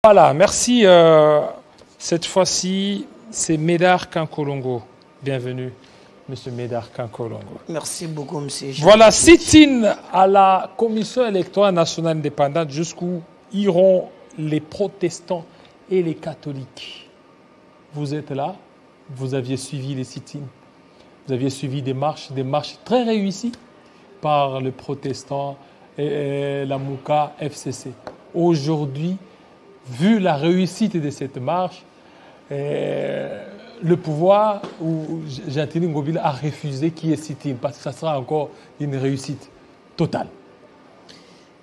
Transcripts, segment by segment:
Voilà, merci. Cette fois-ci, c'est Médard Kankolongo. Bienvenue, Monsieur Médard Kankolongo. Merci beaucoup, Monsieur. Voilà, sit-in à la Commission électorale nationale indépendante jusqu'où iront les protestants et les catholiques. Vous êtes là, vous aviez suivi les sit-in, vous aviez suivi des marches très réussies par les protestants et la Mouka FCC. Aujourd'hui, vu la réussite de cette marche, le pouvoir ou Jantini Ngobila a refusé qu'il y ait sit-in parce que ça sera encore une réussite totale.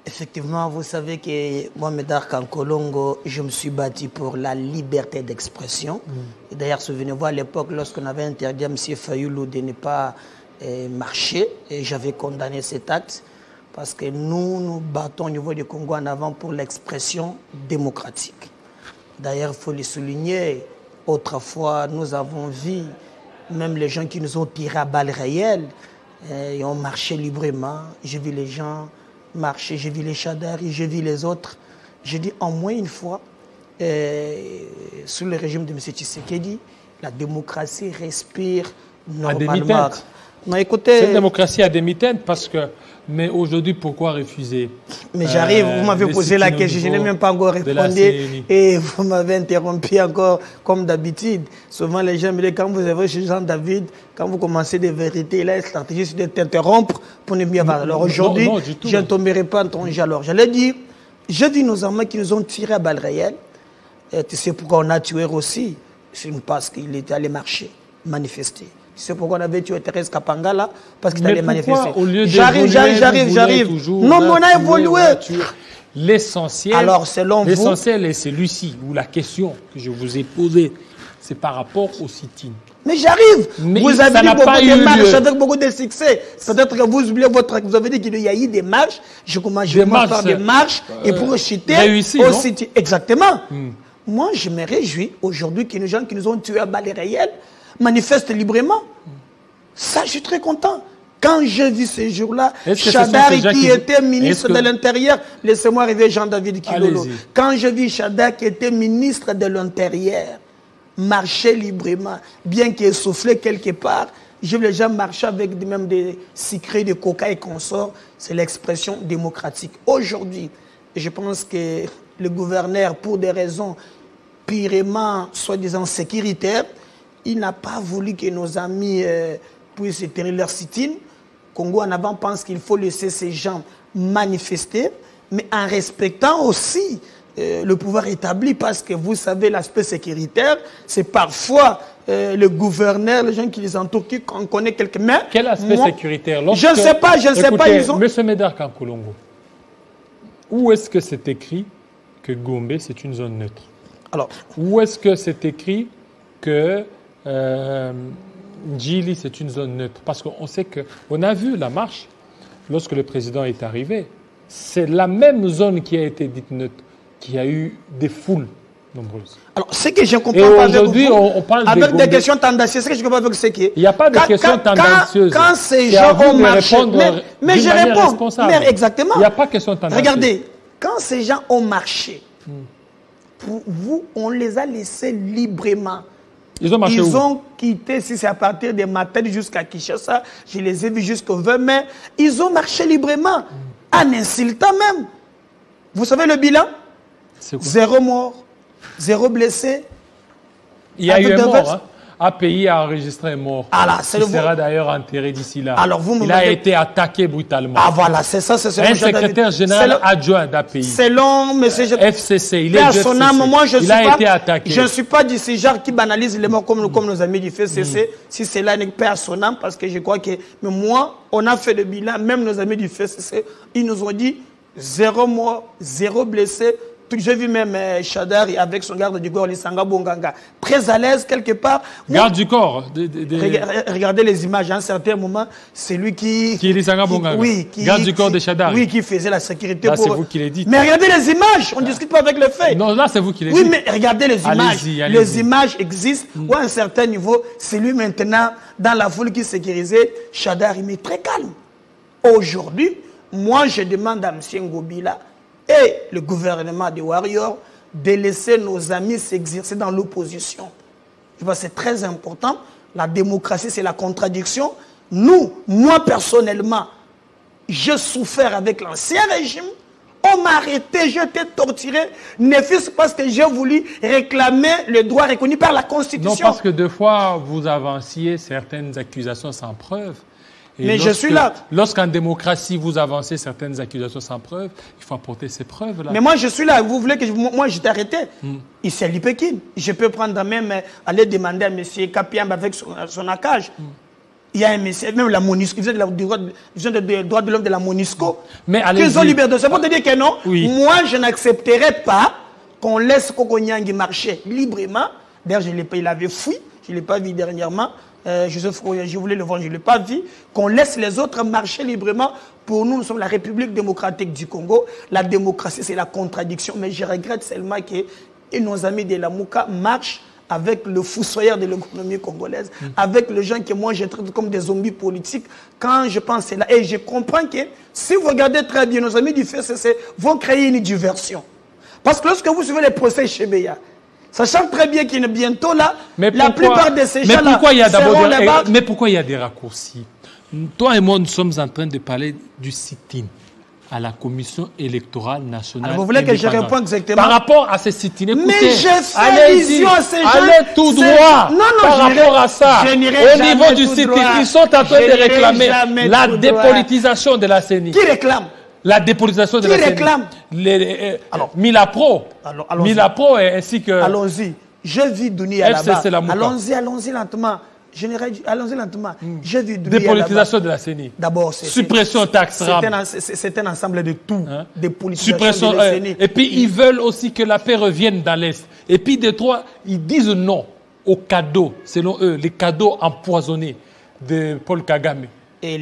Effectivement, vous savez que moi, Médard Kankolongo, je me suis battu pour la liberté d'expression. D'ailleurs, souvenez-vous, à l'époque, lorsqu'on avait interdit à M. Fayoulou de ne pas marcher, et j'avais condamné cet acte, parce que nous battons au niveau du Congo en avant pour l'expression démocratique. D'ailleurs, il faut le souligner, autrefois, nous avons vu même les gens qui nous ont tiré à balles réelles, ils ont marché librement. J'ai vu les gens marcher, j'ai vu les Chadari, j'ai vu les autres. J'ai dit en moins une fois, sous le régime de M. Tshisekedi, la démocratie respire normalement. Non, écoutez, c'est une démocratie à demi-teinte parce que... Mais aujourd'hui, pourquoi refuser? Mais j'arrive, vous m'avez posé la question, je n'ai même pas encore répondu et vous m'avez interrompu encore comme d'habitude. Souvent, les gens me disent, quand vous avez chez Jean-David, quand vous commencez des vérités, la stratégie, c'est de t'interrompre pour ne bien parler. Alors aujourd'hui, je ne tomberai pas en ton alors. J'allais dire, j'ai vu nos armées qui nous ont tiré à balles réelles. Et tu sais pourquoi on a tué aussi? C'est parce qu'il était allé marcher, manifester. C'est pourquoi on avait tué Thérèse Kapangala, parce qu'il allait manifester. J'arrive. Non, mais on a évolué. L'essentiel, alors selon vous, l'essentiel est celui-ci, où la question que je vous ai posée, c'est par rapport au sit-in. Mais j'arrive. Vous avez dit beaucoup de marches avec beaucoup de succès. Peut-être que vous oubliez vous avez dit qu'il y a eu des marches. Je commence par des marches et pour chuter au sit-in. Exactement. Moi, je me réjouis aujourd'hui que les gens qui nous ont tués à balles réelles manifestent librement. Ça, je suis très content. Quand j'ai vu ces jours-là, Chadari qui était ministre de l'Intérieur, laissez-moi arriver Jean-David Kilolo. Quand j'ai vu Chadari qui était ministre de l'Intérieur, marcher librement, bien qu'il soufflait quelque part, j'ai vu les gens marcher avec même des secrets de coca et consorts. C'est l'expression démocratique. Aujourd'hui, je pense que le gouverneur, pour des raisons purement, soi-disant, sécuritaires, il n'a pas voulu que nos amis puissent tenir leur sit-in. Congo en avant pense qu'il faut laisser ces gens manifester, mais en respectant aussi le pouvoir établi, parce que vous savez, l'aspect sécuritaire, c'est parfois le gouverneur, les gens qui les entourent, qui connaît quelqu'un. Mais quel aspect sécuritaire? Je ne sais pas, je ne sais pas. Ils ont... Monsieur Médard Kankolongo, où est-ce que c'est écrit que Gombe, c'est une zone neutre? Alors, où est-ce que c'est écrit que Djili, c'est une zone neutre? Parce qu'on sait qu'on a vu la marche lorsque le président est arrivé. C'est la même zone qui a été dite neutre, qui a eu des foules nombreuses. Alors, ce que je comprends pas aujourd'hui, on parle avec des questions tendancieuses. Ce que je comprends avec ce qui est... Il n'y a pas de questions tendancieuses. Quand ces gens ont marché... Mais je réponds. Mais exactement. Il n'y a pas de questions tendancieuses. Regardez, quand ces gens ont marché, pour vous, on les a laissés librement. Ils ont marché Ils ont quitté, si c'est à partir de Matadi jusqu'à Kinshasa, je les ai vus jusqu'au 20 mai. Ils ont marché librement, en insultant même. Vous savez le bilan? 0 mort, 0 blessé. Il y a eu un mort. Hein? API a enregistré un mort. Il sera d'ailleurs enterré d'ici là. Alors il a été attaqué brutalement. Ah voilà, c'est ça. C'est un secrétaire général adjoint d'API. Selon M. FCC, il est du FCC. Moi, il a été attaqué. Je ne suis pas du genre qui banalise les morts comme nos amis du FCC. Si cela n'est pas personnel, parce que je crois que... Mais moi, on a fait le bilan, même nos amis du FCC, ils nous ont dit 0 mort, 0 blessé. J'ai vu même Chadari avec son garde du corps, Lisanga Bonganga, très à l'aise quelque part. Garde du corps Regardez les images, à un certain moment, c'est lui qui... Qui est Lisanga Bonganga? Oui. Garde du corps de Chadari? Oui, qui faisait la sécurité. Là, c'est vous qui l'avez dit. Mais regardez les images, on ne discute pas avec les faits. Non, là, c'est vous qui l'avez dit. Oui, mais regardez les images. Les images existent, ou à un certain niveau, c'est lui maintenant, dans la foule qui sécurisait Chadari, mais très calme. Aujourd'hui, moi, je demande à M. Ngobila et le gouvernement des Warriors de laisser nos amis s'exercer dans l'opposition. Je vois, c'est très important. La démocratie, c'est la contradiction. Nous, moi personnellement, j'ai souffert avec l'ancien régime. On m'a arrêté, j'ai été torturé, ne fût-ce parce que j'ai voulu réclamer le droit reconnu par la Constitution. Non, parce que deux fois, vous avanciez certaines accusations sans preuve. Et mais je suis là. Lorsqu'en démocratie, vous avancez certaines accusations sans preuve, il faut apporter ces preuves-là. Mais moi, je suis là. Vous voulez que moi, je t'arrête? Il s'est Pékin. Je peux prendre même, aller demander à M. Kapiam avec son accage. Il y a un monsieur, même la MONUSCO, ils viennent des droits de l'homme de la MONUSCO. Mais qu'ils ont libéré. C'est pour te dire que non, moi, je n'accepterai pas qu'on laisse Kokonyangi marcher librement. D'ailleurs, il l'avait fui. Je ne l'ai pas vu dernièrement. Je voulais le voir, je ne l'ai pas vu. Qu'on laisse les autres marcher librement. Pour nous, nous sommes la République démocratique du Congo. La démocratie, c'est la contradiction. Mais je regrette seulement que nos amis de la Mouka marchent avec le fossoyeur de l'économie congolaise, avec les gens que moi je traite comme des zombies politiques. Quand je pense là, et je comprends que si vous regardez très bien, nos amis du FCC vont créer une diversion. Parce que lorsque vous suivez les procès chez Beya, sachant très bien qu'il est bientôt là, la plupart de ces gens-là seront là-bas. Mais pourquoi il y a des raccourcis? Toi et moi, nous sommes en train de parler du sit-in à la Commission électorale nationale. Alors vous voulez que je réponde exactement? Par rapport à ces sit-in, écoutez, mais je fais vision à ces gens. Allez tout droit par rapport à ça. Au niveau du sit-in, ils sont en train de réclamer la dépolitisation de la CENI. Qui réclame? La dépolitisation de la CENI. Qui réclame? Milapro. Milapro ainsi que... Allons-y. Je vis Dunia là-bas. Allons-y lentement. Allons-y lentement. J'ai vu dépolitisation de la CENI. D'abord, suppression taxe RAM. C'est un ensemble de tout. Dépolitisation de la CENI. Et puis ils veulent aussi que la paix revienne dans l'Est. Et puis des trois, ils disent non aux cadeaux, selon eux, les cadeaux empoisonnés de Paul Kagame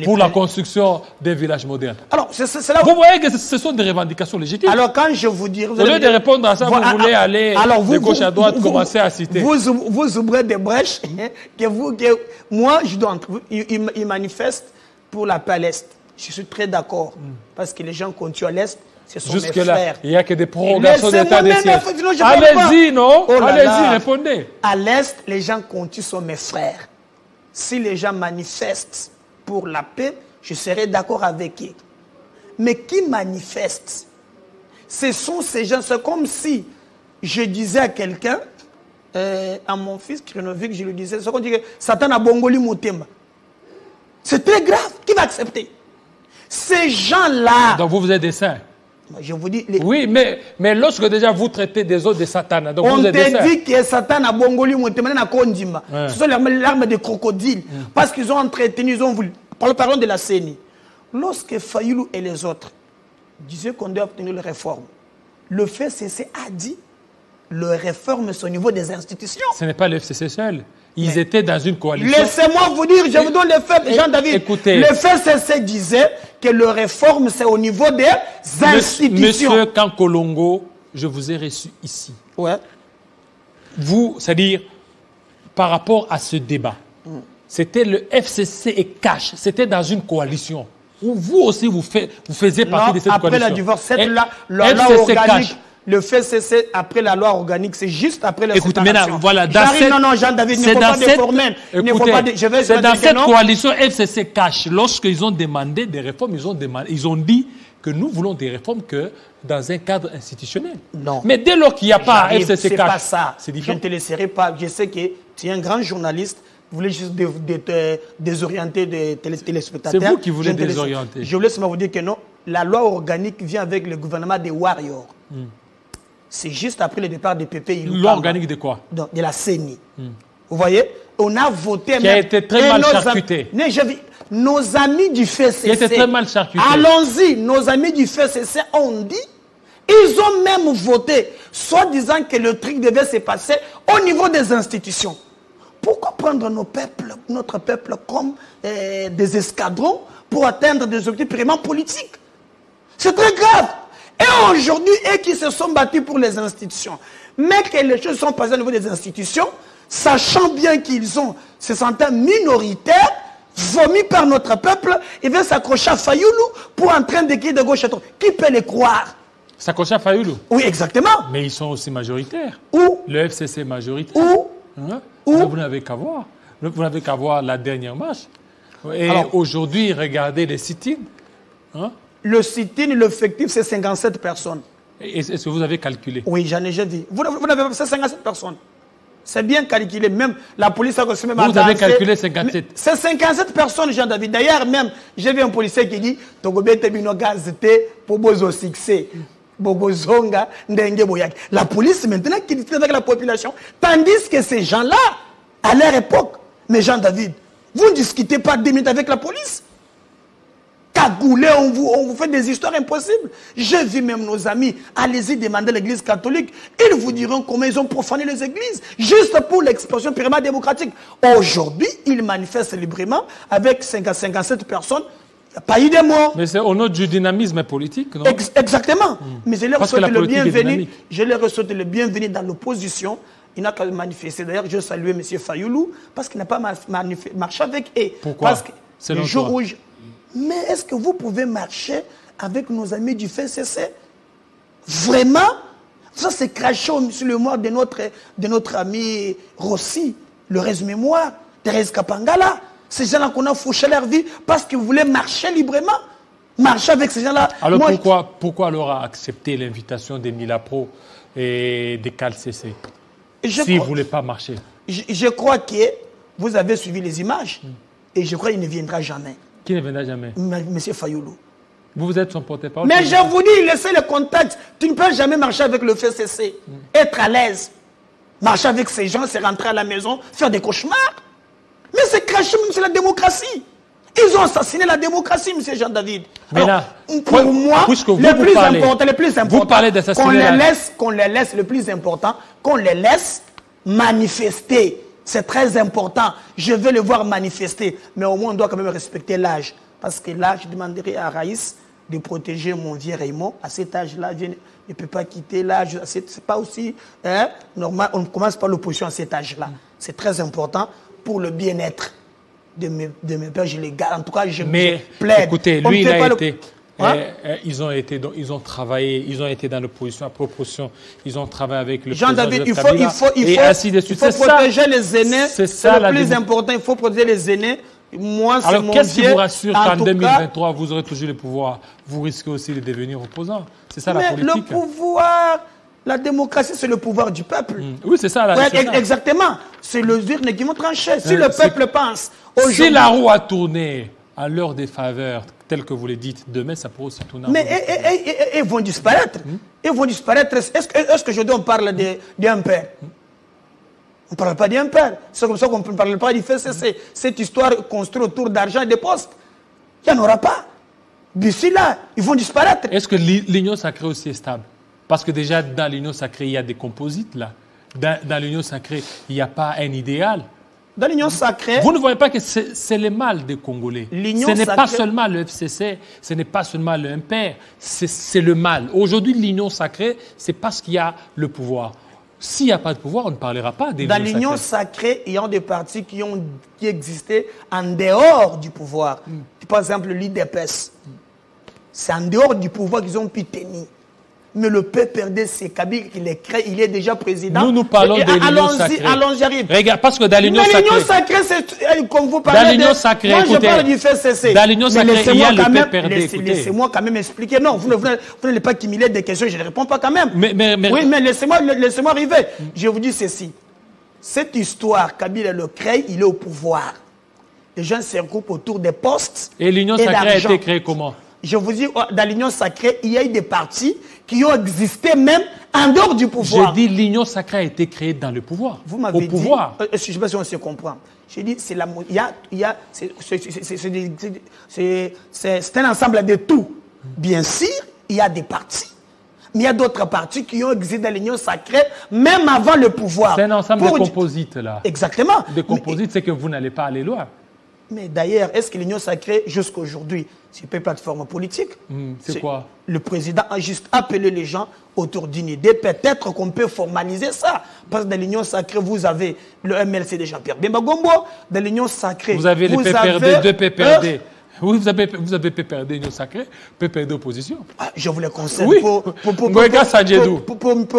pour la construction des villages modernes. Alors, là vous voyez que ce sont des revendications légitimes. Alors, quand je vous dis... Au lieu de répondre à ça, vous voulez aller de gauche à droite, commencer à citer. Vous ouvrez des brèches moi, je dois... Ils manifestent pour la paix à l'Est. Je suis très d'accord. Parce que les gens continuent à l'Est. Ce sont mes frères. Il n'y a que des prolongations d'état de siège. Allez-y, non? Allez-y, répondez. À l'Est, les gens continuent, sont mes frères. Si les gens manifestent pour la paix, je serai d'accord avec eux. Mais qui manifeste? Ce sont ces gens. C'est comme si je disais à quelqu'un, à mon fils Krenovic, je lui disais, c'est comme dire que Satan a bongoli motema. C'est très grave. Qui va accepter? Ces gens-là. Donc vous êtes des saints. Je vous dis... Oui, mais lorsque déjà vous traitez des autres de Satan, donc on vous êtes des saints. On te dit que Satan a bongoli motema na kondima. Ce sont les larmes de crocodile. Parce qu'ils ont entretenu, ils ont voulu... Parlons de la CENI. Lorsque Fayoulou et les autres disaient qu'on doit obtenir les réformes, le FCC a dit le réforme c'est au niveau des institutions. Ce n'est pas le FCC seul. Ils étaient dans une coalition. Laissez-moi vous dire, je vous donne les faits, Jean-David. Écoutez. Le FCC disait que le réforme c'est au niveau des institutions. Monsieur Kankolongo, je vous ai reçu ici. Ouais. Vous, c'est-à-dire, par rapport à ce débat, c'était le FCC et Cash. C'était dans une coalition. Où vous aussi, vous faisiez partie de cette coalition. Après la divorce, la loi organique, le FCC, après la loi organique, c'est juste après la séparation. Écoutez, maintenant, voilà. Non, Jean-David, il ne faut pas déformer. C'est dans cette coalition FCC Cash, lorsqu'ils ont demandé des réformes, ils ont dit que nous voulons des réformes que dans un cadre institutionnel. Non. Mais dès lors qu'il n'y a pas FCC Cash, c'est pas ça. C'est différent. Je ne te laisserai pas. Je sais que tu es un grand journaliste. Vous voulez juste désorienter des téléspectateurs. C'est vous qui voulez désorienter. Je voulais seulement vous dire que non, la loi organique vient avec le gouvernement des Warriors. C'est juste après le départ de Pépé Ilukamba. Loi organique de quoi? De la CENI. Vous voyez? On a voté... Qui a été très mal charcuté. Nos amis du FCC... Qui a été très mal charcuté. Allons-y, nos amis du FCC ont dit... Ils ont même voté, soit disant que le truc devait se passer au niveau des institutions. Pourquoi prendre notre peuple comme des escadrons pour atteindre des objectifs vraiment politiques? C'est très grave. Et aujourd'hui, eux qui se sont battus pour les institutions, mais que les choses sont passées au niveau des institutions, sachant bien qu'ils se sentant minoritaires, vomis par notre peuple, ils veulent s'accrocher à Fayoulou pour en train d'écrire de gauche à droite. Qui peut les croire? Sakocha Fayoulou. Oui, exactement. Mais ils sont aussi majoritaires. Où? Le FCC est majoritaire. Où? Hein? Où? Vous n'avez qu'à voir. Vous n'avez qu'à voir la dernière marche. Et aujourd'hui, regardez les sit-ins. Hein? Le sit-in, l'effectif, c'est 57 personnes. Est-ce que vous avez calculé? Oui, j'en ai déjà dit. Vous n'avez pas 57 personnes. C'est bien calculé. Même la police a reçu même vous avez calculé 57. C'est 57 personnes, Jean-David. D'ailleurs, même, j'ai vu un policier qui dit Togobé Tebino Gazete pour Bozo succès. Bogozonga, Ndenge Boyak. La police, maintenant, qui discute avec la population. Tandis que ces gens-là, à leur époque, mais Jean-David, vous ne discutez pas 2 minutes avec la police. Cagoulé, on vous fait des histoires impossibles. J'ai vu même nos amis, allez-y demander à l'église catholique, ils vous diront comment ils ont profané les églises, juste pour l'expression purement démocratique. Aujourd'hui, ils manifestent librement avec 57 personnes. Il n'y a pas eu de morts. Mais c'est au nom du dynamisme politique, non? Exactement. Mais je leur souhaite le bienvenu. Je leur souhaite le bienvenu dans l'opposition. Il n'a qu'à manifester. D'ailleurs, je salue M. Fayoulou parce qu'il n'a pas marché avec eux. Pourquoi? Parce que le jour où Mais est-ce que vous pouvez marcher avec nos amis du FCC? Vraiment? Ça, c'est craché sur le mort de notre ami Rossi, le reste-mémoire, Thérèse Kapangala. Ces gens-là qu'on a fauché leur vie parce qu'ils voulaient marcher librement. Marcher avec ces gens-là. Alors pourquoi alors accepter l'invitation des Milapro et des CALCC s'ils ne voulaient pas marcher? Je crois que vous avez suivi les images et je crois qu'il ne viendra jamais. Qui ne viendra jamais? Monsieur Fayoulou. Vous êtes son porte-parole. Mais je vous dis, laissez le contact. Tu ne peux jamais marcher avec le FCC. Être à l'aise. Marcher avec ces gens, c'est rentrer à la maison, faire des cauchemars. Mais c'est cracher même sur la démocratie. Ils ont assassiné la démocratie, monsieur Jean-David. Mais là, pour moi, le plus important, vous parlez d'assassinat. Qu'on les laisse, le plus important, qu'on les laisse manifester. C'est très important. Je vais le voir manifester. Mais au moins, on doit quand même respecter l'âge. Parce que là, je demanderai à Raïs de protéger mon vieux Raymond. À cet âge-là, il ne peut pas quitter l'âge. C'est pas aussi normal. On commence par l'opposition à cet âge-là. C'est très important pour le bien-être de mes pères. Je les garde. En tout cas, je plaide. Écoutez, lui, il a été... ils ont travaillé, ils ont été dans l'opposition à proportion, ils ont travaillé avec le Jean-David, il faut protéger les aînés, c'est le plus important, il faut protéger les aînés. Moi, alors qu'est-ce qui vous rassure qu'en 2023, vous aurez toujours le pouvoir? Vous risquez aussi de devenir opposant. C'est ça la politique. Le pouvoir, la démocratie, c'est le pouvoir du peuple. Oui, c'est ça. Exactement. C'est le urne qui vont trancher. Si le peuple pense... Si la roue a tourné à l'heure des faveurs, tel que vous le dites, demain, ça pourrait aussi tourner. Mais ils vont disparaître. Ils vont disparaître. Est-ce qu'aujourd'hui, on parle d'un père? On ne parle pas d'un père. C'est comme ça qu'on ne parle pas du FCC. Cette histoire construite autour d'argent et de postes, il n'y en aura pas. D'ici là, ils vont disparaître. Est-ce que l'union sacrée aussi est stable? Parce que déjà, dans l'union sacrée, il y a des composites, là. Dans l'union sacrée, il n'y a pas un idéal. Dans l'union sacrée... Vous ne voyez pas que c'est le mal des Congolais. Ce n'est pas seulement le FCC, ce n'est pas seulement le MPR, c'est le mal. Aujourd'hui, l'union sacrée, c'est parce qu'il y a le pouvoir. S'il n'y a pas de pouvoir, on ne parlera pas des Dans l'union sacrée, il y a des partis qui existaient en dehors du pouvoir. Par exemple, l'IDPS. C'est en dehors du pouvoir qu'ils ont pu tenir. Mais le PPRD, c'est Kabila qui les crée, il est déjà président. Nous parlons de l'union sacrée. Allons, j'arrive. Regarde, parce que dans l'union sacrée... l'union sacrée, c'est comme vous parlez dans l'union sacrée, moi, je parle du FCC. Dans l'union sacrée, il y a le PPRD. Laissez-moi quand même expliquer. Non, vous n'allez pas cumuler des questions, je ne réponds pas quand même. Oui, mais laissez-moi arriver. Je vous dis ceci. Cette histoire, Kabila le crée, il est au pouvoir. Les gens se regroupent autour des postes. Et l'union sacrée a été créée comment? Je vous dis, dans l'union sacrée, il y a eu des partis qui ont existé même en dehors du pouvoir. Je dis l'union sacrée a été créée dans le pouvoir. Vous m'avez dit, pouvoir. Je ne sais pas si on se comprend. Je dis, c'est un ensemble de tout. Bien sûr, il y a des partis. Mais il y a d'autres partis qui ont existé dans l'union sacrée, même avant le pouvoir. C'est un ensemble de composites, là. Exactement. De composites, c'est que vous n'allez pas aller loin. Mais d'ailleurs, est-ce que l'union sacrée, jusqu'à aujourd'hui, c'est pas une plateforme politique? C'est quoi? Le président a juste appelé les gens autour d'une idée. Peut-être qu'on peut formaliser ça. Parce que dans l'union sacrée, vous avez le MLC de Jean-Pierre Bemba Gombo. Dans l'union sacrée, vous avez les PPRD, deux PPRD. Oui, vous avez PPRD Union Sacrée, PPRD opposition. Ah, je vous le conseille. Oui. Moueka Sadjedou.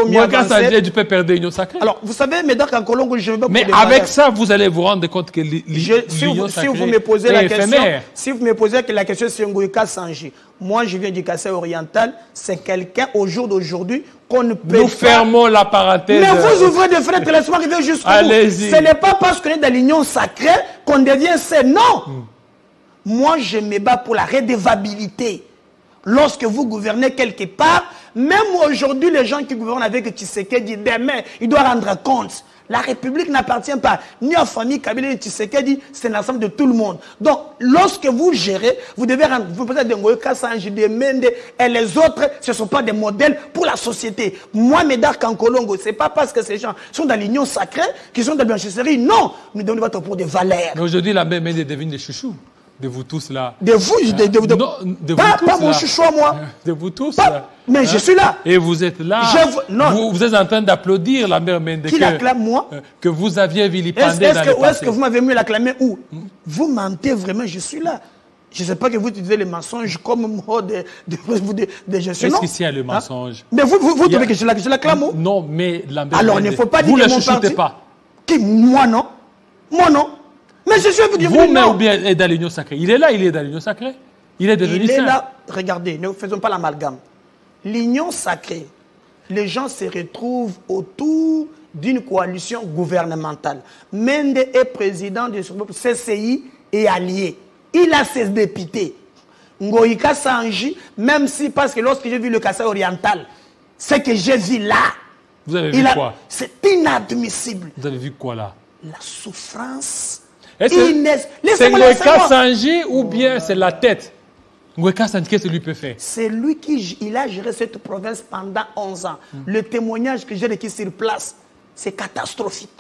Moueka Sadjedou du PPRD Union Sacrée. Alors, vous savez, mesdames, qu'en Colombo, je ne vais pas... Mais avec ça, vous allez vous rendre compte que l'Union Sacrée si vous me posez la question, éphémère. Si vous me posez la question sur Moueka Sanji, moi, je viens du Kassai oriental, c'est quelqu'un, au jour d'aujourd'hui, qu'on ne peut Nous fermons la parenthèse. Mais vous ouvrez des fenêtres, laissez-moi arriver jusqu'au bout. Ce n'est pas parce qu'on est dans l'Union Sacrée qu'on devient saint. Non. Moi, je me bats pour la redevabilité. Lorsque vous gouvernez quelque part, même aujourd'hui, les gens qui gouvernent avec Tshisekedi, demain, ils doivent rendre compte. La République n'appartient pas ni à la famille Kabila ni Tshisekedi, c'est l'ensemble de tout le monde. Donc, lorsque vous gérez, vous devez rendre, vous pouvez dire Ngoïka Sanji, de Mende et les autres, ce ne sont pas des modèles pour la société. Moi, Médard Kankolongo, ce n'est pas parce que ces gens sont dans l'union sacrée qu'ils sont dans la blanchisserie. Non, nous devons voter pour des valeurs. Mais aujourd'hui, la même Mende devient des chouchous. De vous tous là. De vous, pas mon chouchou à moi. De vous tous là. Mais je suis là. Et vous êtes là. Vous êtes en train d'applaudir la mère Mende. Qui l'acclame, moi? Que vous aviez vilipendé dans le passé. Est-ce que vous m'avez mieux l'acclamer où? Vous mentez vraiment, je suis là. Je ne sais pas que vous utilisez les mensonges comme mode de gestion. Est-ce qu'ici il y a le mensonge? Mais vous trouvez que je l'acclame où? Non, mais la mère alors, il ne faut pas dire vous que ne mon chuchotez parti... pas. Qui? Moi non. Moi non. Mais je suis vous dire vous-même ou bien est dans l'Union Sacrée. Il est là, il est dans l'Union Sacrée. Il est devenu saint. Il est là. Regardez, ne faisons pas l'amalgame. L'Union Sacrée, les gens se retrouvent autour d'une coalition gouvernementale. Mende est président du CCI et allié. Il a ses députés. Ngoïka Sanji, même si, parce que lorsque j'ai vu le Kassai oriental, ce que j'ai vu là, vous avez vu quoi? C'est inadmissible. Vous avez vu quoi là? La souffrance. C'est Ngoïka Sanji ou bien c'est la tête? Ngoïka Sanji, qu'est-ce que lui peut faire? C'est lui qui a géré cette province pendant 11 ans. Le témoignage que j'ai requis sur place, c'est catastrophique.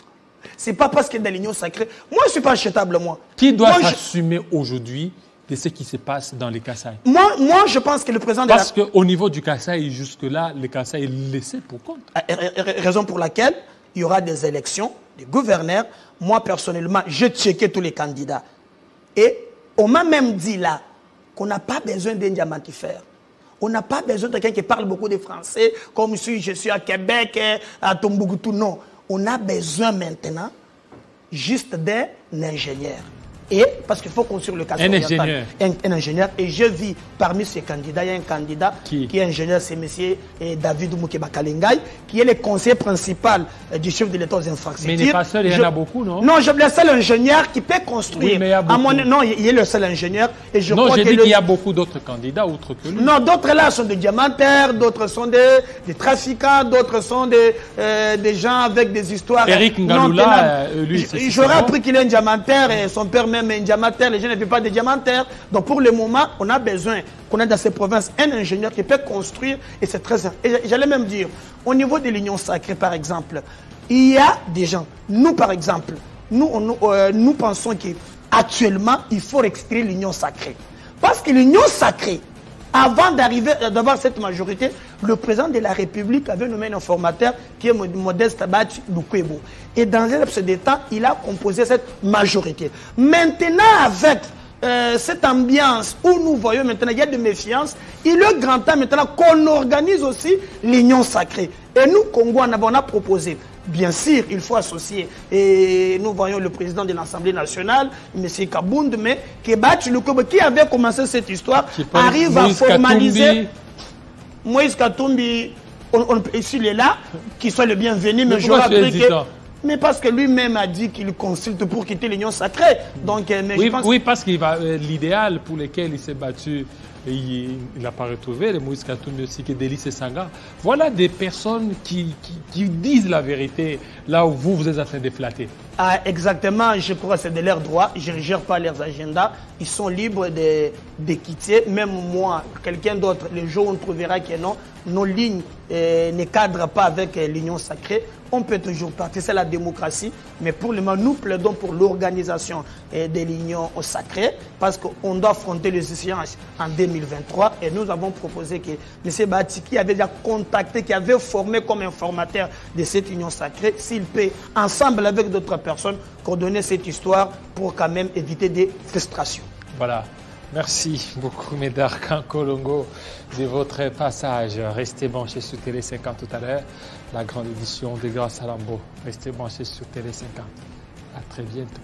Ce n'est pas parce qu'il est dans l'Union Sacrée. Moi, je ne suis pas achetable, moi. Qui doit s'assumer aujourd'hui de ce qui se passe dans les Kassai? Moi, je pense que le président parce qu'au niveau du Kassai, jusque-là, le Kassai est laissé pour compte. Raison pour laquelle il y aura des élections, des gouverneurs. Moi, personnellement, j'ai checké tous les candidats. Et on m'a même dit là qu'on n'a pas besoin d'un diamantifère. On n'a pas besoin de quelqu'un qui parle beaucoup de français, comme si je suis à Québec, à Tombouctou. Non. On a besoin maintenant juste d'un ingénieur. Et parce qu'il faut construire le Kassai oriental. Un ingénieur. Et je vis parmi ces candidats, il y a un candidat qui est ingénieur, c'est M. David Moukeba Kalengay, qui est le conseiller principal du chef de l'État aux infrastructures. Mais il n'est pas seul, il y en a beaucoup, non? Non, je suis le seul ingénieur qui peut construire. Oui, mais il y a beaucoup. Non, il est le seul ingénieur. Et je non, j'ai dit qu'il y a beaucoup d'autres candidats outre que lui. Non, d'autres là sont des diamantaires, d'autres sont des trafiquants, d'autres sont des gens avec des histoires. Eric Ngaloula, lui, c'est j'aurais appris qu'il est un diamantaire et son père même un diamantaire, les gens ne vivent pas des diamantaires. Donc pour le moment, on a besoin qu'on ait dans ces provinces un ingénieur qui peut construire et c'est très... Et j'allais même dire, au niveau de l'Union Sacrée par exemple, il y a des gens, nous par exemple, nous pensons qu'actuellement, il faut extraire l'Union Sacrée. Parce que l'Union Sacrée, avant d'avoir cette majorité, le président de la République avait nommé un informateur qui est Modeste Bachi Lukwebo. Et dans un laps de temps, il a composé cette majorité. Maintenant, avec cette ambiance où nous voyons maintenant, il y a de méfiance, il est grand temps maintenant qu'on organise aussi l'Union Sacrée. Et nous, Congo, on a proposé. Bien sûr, il faut associer. Et nous voyons le président de l'Assemblée nationale, M. Kabound, mais Kebachi Lukwebo, qui avait commencé cette histoire, arrive à formaliser. Moïse Katumbi, s'il est là, qu'il soit le bienvenu, mais j'aurais appris que... Mais parce que lui-même a dit qu'il consulte pour quitter l'Union Sacrée. Donc, mais oui, je pense... oui, parce qu'il va l'idéal pour lequel il s'est battu, il n'a pas retrouvé, le Moïse Katumbi aussi, que Délice Sanga. Voilà des personnes qui disent la vérité, là où vous êtes en train de flatter. Ah, exactement, je crois que c'est de leur droit. Je ne gère pas leurs agendas. Ils sont libres de quitter. Même moi, quelqu'un d'autre, le jour où on trouvera que non, nos lignes ne cadrent pas avec l'Union Sacrée, on peut toujours partir. C'est la démocratie. Mais pour le moment, nous plaidons pour l'organisation de l'Union Sacrée parce qu'on doit affronter les échéances en 2023. Et nous avons proposé que M. Bati, qui avait déjà contacté, qui avait formé comme informateur de cette Union Sacrée, s'il peut, ensemble avec d'autres personnes, coordonner cette histoire pour quand même éviter des frustrations. Voilà. Merci beaucoup, Médard Kankolongo, de votre passage. Restez branchés sur Télé 50 tout à l'heure. La grande édition de Grand Salambo. Restez branchés sur Télé 50. À très bientôt.